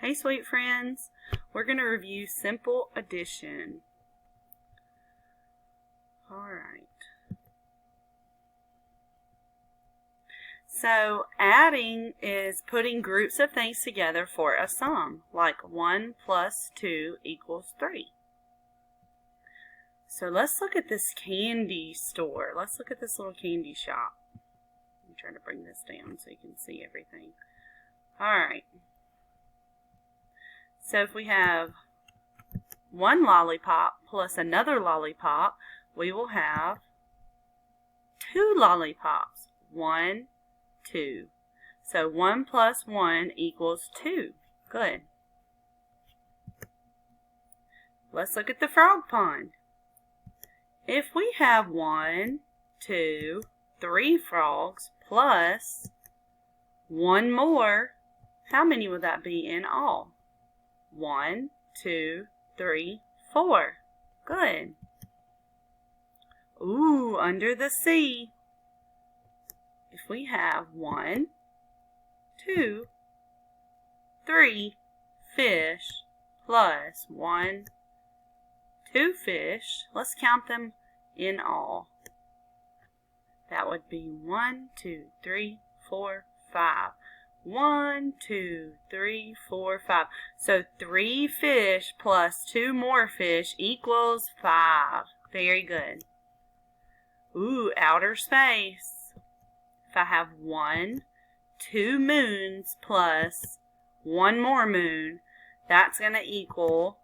Hey sweet friends, we're going to review simple addition. Alright. So adding is putting groups of things together for a sum, like 1 plus 2 equals 3. So let's look at this candy store. Let's look at this little candy shop. I'm trying to bring this down so you can see everything. Alright. So if we have one lollipop plus another lollipop, we will have 2 lollipops. 1, 2. So 1 plus 1 equals 2. Good. Let's look at the frog pond. If we have 1, 2, 3 frogs plus 1 more, how many would that be in all? 1, 2, 3, 4. Good. Ooh, under the sea. If we have 1, 2, 3 fish plus 1, 2 fish, let's count them in all. That would be 1, 2, 3, 4, 5. 1, 2, 3, 4, 5. So 3 fish plus 2 more fish equals 5. Very good. Ooh, outer space. If I have 1, 2 moons plus 1 more moon, that's going to equal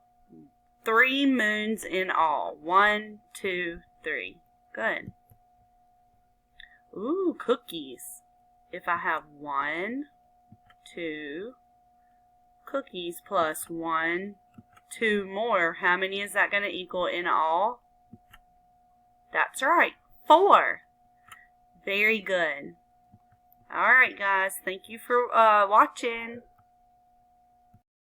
3 moons in all. 1, 2, 3. Good. Ooh, cookies. If I have 1, 2 cookies plus 1, 2 more, how many is that going to equal in all? That's right, 4. Very good. Alright guys, thank you for watching.